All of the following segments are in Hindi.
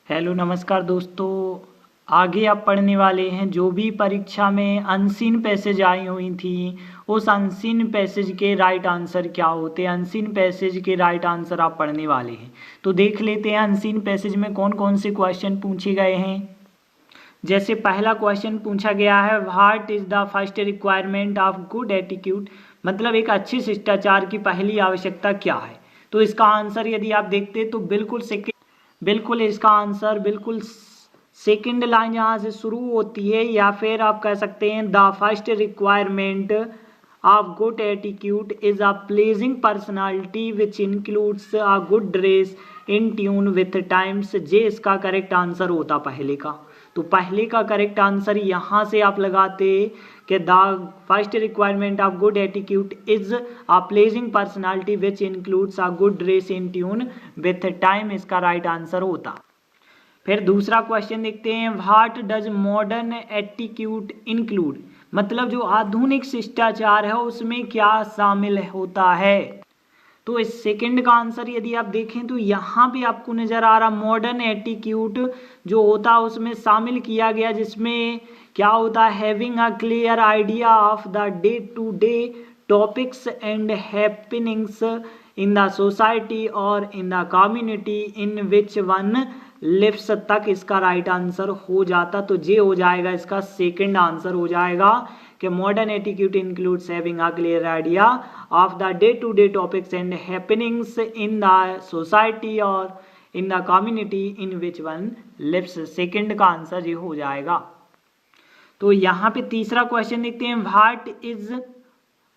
हेलो नमस्कार दोस्तों। आगे आप पढ़ने वाले हैं जो भी परीक्षा में अनसीन पैसेज आई हुई थी उस अनसीन पैसेज के राइट आंसर क्या होते हैं। अनसीन पैसेज के राइट आंसर आप पढ़ने वाले हैं तो देख लेते हैं अनसीन पैसेज में कौन कौन से क्वेश्चन पूछे गए हैं। जैसे पहला क्वेश्चन पूछा गया है what is the first requirement of good attitude, मतलब एक अच्छे शिष्टाचार की पहली आवश्यकता क्या है। तो इसका आंसर यदि आप देखते तो बिल्कुल इसका आंसर बिल्कुल सेकंड लाइन यहाँ से शुरू होती है, या फिर आप कह सकते हैं the first requirement of good attitude is a pleasing personality which includes a good dress in tune with times. जे इसका करेक्ट आंसर होता पहले का। तो पहले का करेक्ट आंसर यहाँ से आप लगाते कि the first requirement of good attitude is a pleasing personality which includes a good dress in tune with time, इसका राइट आंसर होता। फिर दूसरा क्वेश्चन देखते हैं what does modern attitude include, मतलब जो आधुनिक शिष्टाचार है उसमें क्या शामिल होता है। तो इस सेकंड का आंसर यदि आप देखें तो यहाँ पे आपको नजर आ रहा मॉडर्न एटीट्यूड जो होता है उसमें शामिल किया गया, जिसमें क्या होता है having a clear idea of the day to day topics and happenings in the society और in the community in which one lives तक इसका राइट आंसर हो जाता। तो जे हो जाएगा इसका सेकंड आंसर हो जाएगा कि modern attitude includes having a clear idea of the day to day topics and happenings in the society और in the community in which one lives. Second का आंसर ये हो जाएगा। तो यहाँ पे तीसरा क्वेश्चन देखते हैं व्हाट इज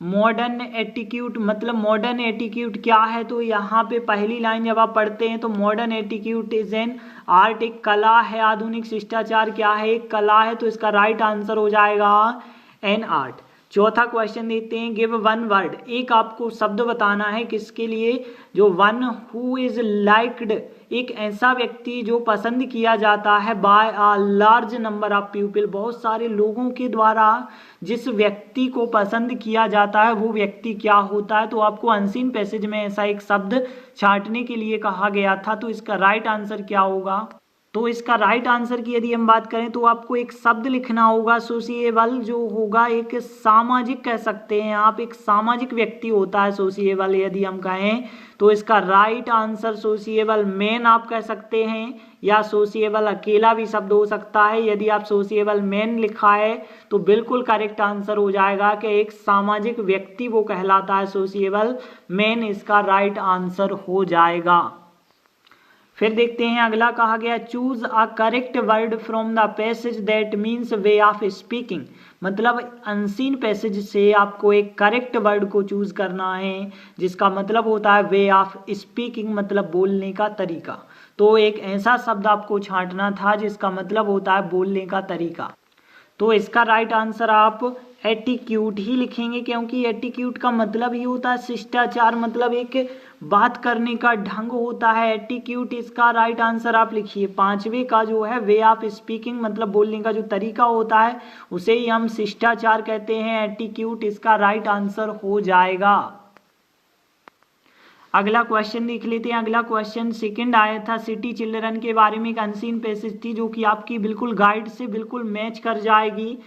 मॉडर्न एटीट्यूड, मतलब मॉडर्न एटीट्यूड क्या है। तो यहाँ पे पहली लाइन जब आप पढ़ते हैं तो modern attitude is an art, एक कला है। आधुनिक शिष्टाचार क्या है, एक कला है। तो इसका राइट आंसर हो जाएगा एन आर्ट। चौथा क्वेश्चन देते हैं गिव वन वर्ड, एक आपको शब्द बताना है किसके लिए, जो वन हु इज लाइक्ड, एक ऐसा व्यक्ति जो पसंद किया जाता है by a large number of people, बहुत सारे लोगों के द्वारा जिस व्यक्ति को पसंद किया जाता है वो व्यक्ति क्या होता है। तो आपको अनसीन पैसेज में ऐसा एक शब्द छांटने के लिए कहा गया था। तो इसका राइट आंसर क्या होगा। तो इसका राइट आंसर की यदि हम बात करें तो आपको एक शब्द लिखना होगा सोशिएबल, जो होगा एक सामाजिक कह सकते हैं आप, एक सामाजिक व्यक्ति होता है सोशिएबल यदि हम कहें। तो इसका राइट आंसर सोशिएबल मैन आप कह सकते हैं, या सोशिएबल अकेला भी शब्द हो सकता है। यदि आप सोशिएबल मैन लिखा है तो बिल्कुल करेक्ट आंसर हो जाएगा कि एक सामाजिक व्यक्ति वो कहलाता है सोशिएबल मैन, इसका राइट आंसर हो जाएगा। फिर देखते हैं अगला कहा गया choose a correct word from the passage that means way of speaking, मतलब अनसीन पैसेज से आपको एक करेक्ट वर्ड को चूज करना है जिसका मतलब होता है वे ऑफ स्पीकिंग, मतलब बोलने का तरीका। तो एक ऐसा शब्द आपको छांटना था जिसका मतलब होता है बोलने का तरीका। तो इसका राइट आंसर आप एटीट्यूड ही लिखेंगे, क्योंकि एटीट्यूड का मतलब ही होता है शिष्टाचार, मतलब एक बात करने का ढंग होता है एटीट्यूड। इसका राइट आंसर आप लिखिए पांचवे का जो है वे ऑफ स्पीकिंग, मतलब बोलने का जो तरीका होता है उसे ही हम शिष्टाचार कहते हैं एटीट्यूड, इसका राइट आंसर हो जाएगा। अगला क्वेश्चन देख लेते हैं। अगला क्वेश्चन सेकंड आया था सिटी चिल्ड्रन के बारे में, एक अनसीन पैसेज थी जो कि आपकी बिल्कुल गाइड से बिल्कुल मैच कर जाएगी।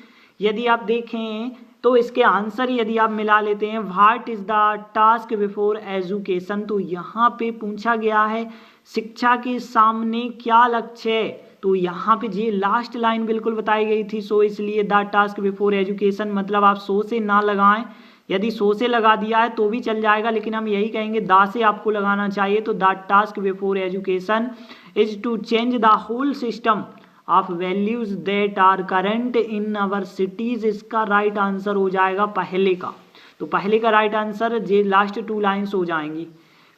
यदि आप देखें तो इसके आंसर यदि आप मिला लेते हैं what is the task before education, तो यहाँ पे पूछा गया है शिक्षा के सामने क्या लक्ष्य है। तो यहाँ पे जी लास्ट लाइन बिल्कुल बताई गई थी, सो इसलिए द टास्क बिफोर एजुकेशन, मतलब आप सो से ना लगाएं, यदि सो से लगा दिया है तो भी चल जाएगा, लेकिन हम यही कहेंगे दा से आपको लगाना चाहिए। तो the task before education is to change the whole system of values that are current in our cities, इसका राइट आंसर हो जाएगा पहले का। तो पहले का राइट आंसर जे लास्ट टू लाइन्स हो जाएंगी।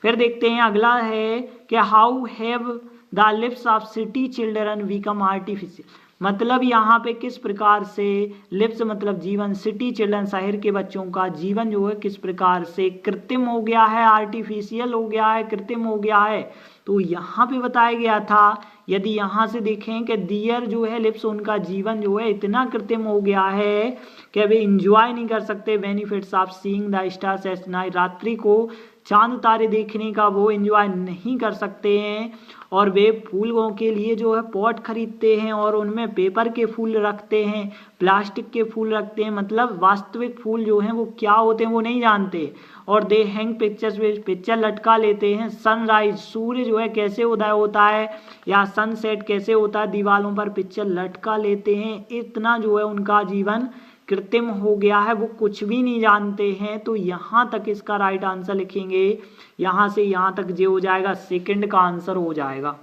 फिर देखते हैं अगला है कि how have the lives of city children become artificial, मतलब यहाँ पे किस प्रकार से लिव्स मतलब जीवन, सिटी चिल्ड्रन शहर के बच्चों का जीवन जो है किस प्रकार से कृत्रिम हो गया है, आर्टिफिशियल हो गया है, कृत्रिम हो गया है। तो यहाँ पे बताया गया था यदि यहाँ से देखें कि दियर जो है लिप्स उनका जीवन जो है इतना कृत्रिम हो गया है कि वे इंजॉय नहीं कर सकते benefits of seeing the stars at night, रात्रि को चांद तारे देखने का वो एंजॉय नहीं कर सकते हैं। और वे फूलों के लिए जो है पॉट खरीदते हैं और उनमें पेपर के फूल रखते हैं, प्लास्टिक के फूल रखते हैं, मतलब वास्तविक फूल जो हैं वो क्या होते हैं वो नहीं जानते। और दे हैंग पिक्चर्स, वे पिक्चर लटका लेते हैं। सनराइज, सूर्य जो है कैसे उदय होता है या सनसेट कैसे होता है, दीवारों पर पिक्चर लटका लेते हैं। इतना जो है उनका जीवन कृत्रिम हो गया है, वो कुछ भी नहीं जानते हैं। तो यहाँ तक इसका राइट आंसर लिखेंगे, यहाँ से यहाँ तक जो हो जाएगा सेकंड का आंसर हो जाएगा।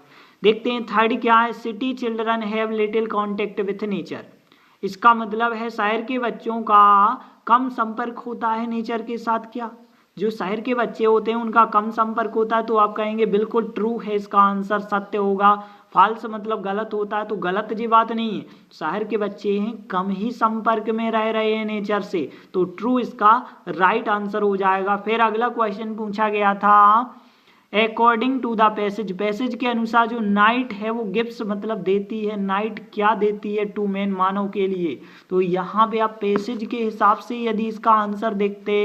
देखते हैं थर्ड क्या है, city children have little contact with nature. इसका मतलब है शहर के बच्चों का कम संपर्क होता है नेचर के साथ। क्या जो शहर के बच्चे होते हैं उनका कम संपर्क होता है, तो आप कहेंगे बिल्कुल ट्रू है, इसका आंसर सत्य होगा। फाल्स मतलब गलत होता है, तो गलत जी बात नहीं है। शहर के बच्चे हैं कम ही संपर्क में रह रहे हैं नेचर से, तो ट्रू इसका राइट आंसर हो जाएगा। फिर अगला क्वेश्चन पूछा गया था, according to the passage, passage के अनुसार जो नाइट है वो गिफ्ट्स मतलब देती है, नाइट क्या देती है टू मैन, मानव के लिए। तो यहाँ पे आप पैसेज के हिसाब से यदि इसका आंसर देखते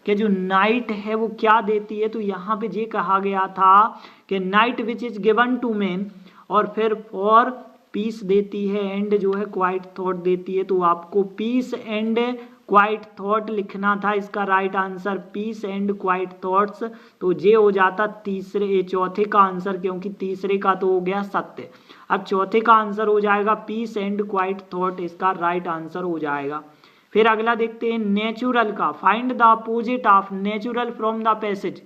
कि जो नाइट है वो क्या देती है, तो यहाँ पे ये कहा गया था कि night which is given to man, और फिर फॉर पीस देती है एंड जो है क्वाइट थॉट देती है। तो आपको पीस एंड क्वाइट थॉट लिखना था, इसका right answer peace and quiet thoughts. तो ये हो जाता चौथे का आंसर, क्योंकि तीसरे का तो हो गया सत्य। अब चौथे का आंसर हो जाएगा पीस एंड क्वाइट थॉट, इसका राइट आंसर हो जाएगा। फिर अगला देखते हैं नेचुरल का, find the opposite of natural from the passage.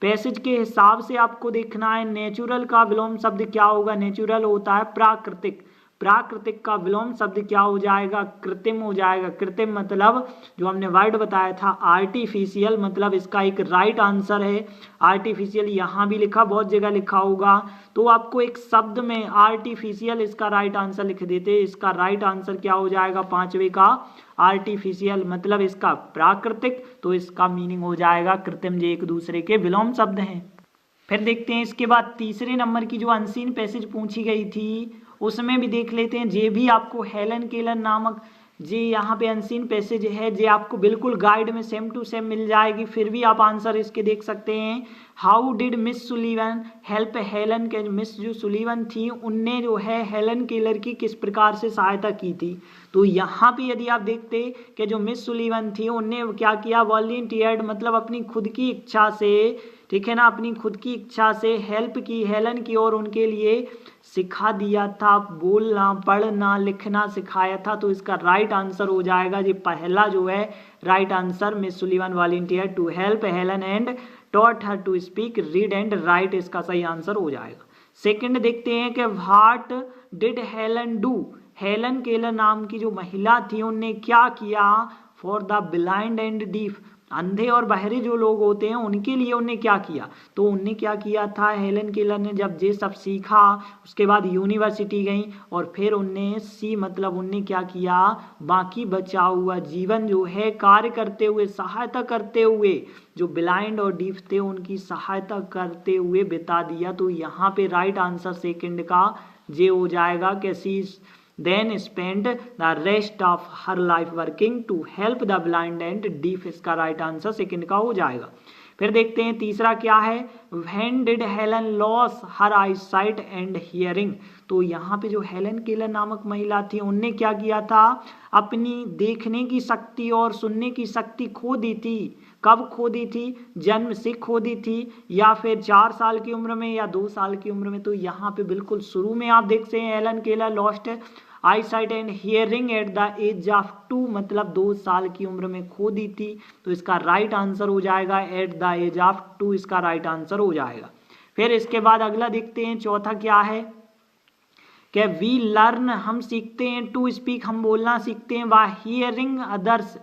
Passage के हिसाब से आपको देखना है नेचुरल का विलोम शब्द क्या होगा। नेचुरल होता है प्राकृतिक, प्राकृतिक का विलोम शब्द क्या हो जाएगा, कृत्रिम हो जाएगा। कृत्रिम मतलब जो हमने वर्ड बताया था आर्टिफिशियल, मतलब इसका एक राइट आंसर है आर्टिफिशियल। यहाँ भी लिखा, बहुत जगह लिखा होगा, तो आपको एक शब्द में आर्टिफिशियल इसका राइट आंसर लिख देते। इसका राइट आंसर क्या हो जाएगा, पांचवे का आर्टिफिशियल मतलब इसका प्राकृतिक, तो इसका मीनिंग हो जाएगा कृत्रिम, जो एक दूसरे के विलोम शब्द हैं। फिर देखते हैं इसके बाद तीसरे नंबर की जो अनसीन पैसेज पूछी गई थी उसमें भी देख लेते हैं। जे भी आपको हेलन केलर नामक जी यहाँ पे अनसीन पैसेज है, जे आपको बिल्कुल गाइड में सेम टू सेम मिल जाएगी, फिर भी आप आंसर इसके देख सकते हैं। How did miss Sullivan help Helen के, मिस जो सुलीवन थी उनने जो है हेलन केलर की किस प्रकार से सहायता की थी। तो यहाँ पे यदि आप देखते कि जो मिस सुलीवन थी उनने क्या किया, वॉलंटियर्ड मतलब अपनी खुद की इच्छा से, ठीक है ना, अपनी खुद की इच्छा से हेल्प की हेलन की और उनके लिए सिखा दिया था, बोलना पढ़ना लिखना सिखाया था। तो इसका राइट आंसर हो जाएगा जी पहला जो है right answer, Miss Sullivan volunteer to help Helen and taught her to speak read and write, इसका सही आंसर हो जाएगा। सेकंड देखते हैं कि what did Helen do, Helen Keller नाम की जो महिला थी उनने क्या किया for the blind and deaf, अंधे और बहरे जो लोग होते हैं उनके लिए उनने क्या किया। तो उनने क्या किया था, हेलन केलर ने जब ये सब सीखा उसके बाद यूनिवर्सिटी गई और फिर उनने मतलब उनने क्या किया, बाकी बचा हुआ जीवन जो है कार्य करते हुए, सहायता करते हुए, जो ब्लाइंड और डीफ थे उनकी सहायता करते हुए बिता दिया। तो यहाँ पे राइट आंसर सेकंड का जे हो जाएगा कि सी then spent the rest of her life working to help the blind and deaf, इसका राइट आंसर सेकंड का हो जाएगा। फिर देखते हैं तीसरा क्या है, when did Helen lose her eyesight and hearing। तो यहाँ पे जो हेलन केलर नामक महिला थी उनने क्या किया था, अपनी देखने की शक्ति और सुनने की शक्ति खो दी थी। कब खो दी थी, जन्म से खो दी थी या फिर 4 साल की उम्र में या 2 साल की उम्र में। तो यहाँ पे बिल्कुल शुरू में आप देखते हैं Helen Keller lost eyesight and hearing at the age of 2 मतलब 2 साल की उम्र में खो दी थी। तो इसका राइट आंसर हो जाएगा एट द एज ऑफ 2, इसका राइट आंसर हो जाएगा। फिर इसके बाद अगला देखते हैं चौथा क्या है कि वी लर्न हम सीखते हैं, टू स्पीक हम बोलना सीखते हैं, बाय हियरिंग अदर्स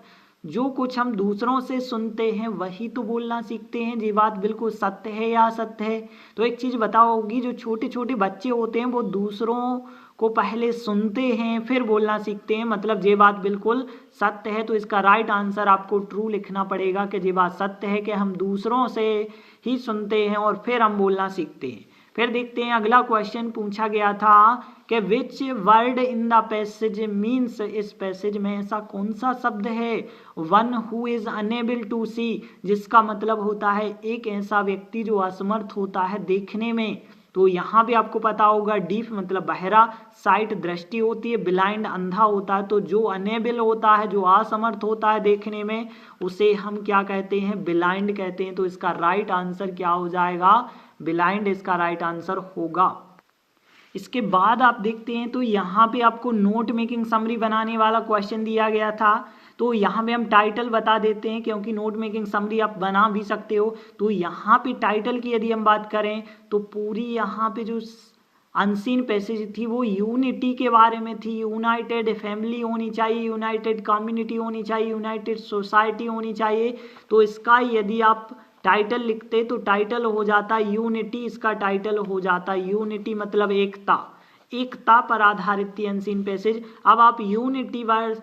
जो कुछ हम दूसरों से सुनते हैं वही तो बोलना सीखते हैं। ये बात बिल्कुल सत्य है या असत्य है। तो एक चीज बताओगी, जो छोटे छोटे बच्चे होते हैं वो दूसरों को पहले सुनते हैं फिर बोलना सीखते हैं, मतलब ये बात बिल्कुल सत्य है। तो इसका राइट आंसर आपको ट्रू लिखना पड़ेगा कि ये बात सत्य है कि हम दूसरों से ही सुनते हैं और फिर हम बोलना सीखते हैं। फिर देखते हैं अगला क्वेश्चन पूछा गया था कि which word in the passage means, इस पैसेज में ऐसा कौन सा शब्द है, one who is unable to see, जिसका मतलब होता है एक ऐसा व्यक्ति जो असमर्थ होता है देखने में। तो यहाँ पे आपको पता होगा डीफ मतलब बहरा, साइट दृष्टि होती है, ब्लाइंड अंधा होता है। तो जो अनेबल होता है, जो असमर्थ होता है देखने में, उसे हम क्या कहते हैं, ब्लाइंड कहते हैं। तो इसका राइट आंसर क्या हो जाएगा, ब्लाइंड इसका राइट आंसर होगा। इसके बाद आप देखते हैं तो यहाँ पे आपको नोट मेकिंग समरी बनाने वाला क्वेश्चन दिया गया था। तो यहाँ पे हम टाइटल बता देते हैं, क्योंकि नोट मेकिंग समरी आप बना भी सकते हो। तो यहाँ पे टाइटल की यदि हम बात करें तो पूरी यहाँ पे जो अनसीन पैसेज थी वो यूनिटी के बारे में थी। यूनाइटेड फैमिली होनी चाहिए, यूनाइटेड कम्युनिटी होनी चाहिए, यूनाइटेड सोसाइटी होनी चाहिए। तो इसका यदि आप टाइटल लिखते तो टाइटल हो जाता यूनिटी, इसका टाइटल हो जाता यूनिटी मतलब एकता, एकता पर आधारित थी अनसीन पैसेज। अब आप यूनिटी वर्ड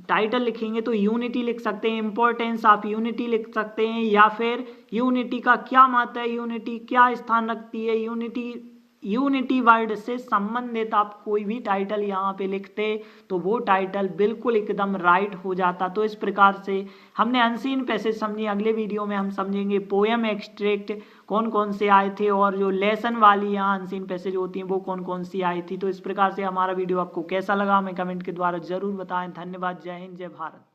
टाइटल लिखेंगे तो यूनिटी लिख सकते हैं, इंपॉर्टेंस आप यूनिटी लिख सकते हैं, या फिर यूनिटी का क्या महत्व है, यूनिटी क्या स्थान रखती है, यूनिटी वर्ड से संबंधित आप कोई भी टाइटल यहाँ पे लिखते तो वो टाइटल बिल्कुल एकदम राइट हो जाता। तो इस प्रकार से हमने अनसीन पैसेज समझी। अगले वीडियो में हम समझेंगे पोएम एक्सट्रैक्ट कौन कौन से आए थे, और जो लेसन वाली यहाँ अनसीन पैसेज होती हैं वो कौन कौन सी आई थी। तो इस प्रकार से हमारा वीडियो आपको कैसा लगा हमें कमेंट के द्वारा जरूर बताएं। धन्यवाद। जय हिंद, जय भारत।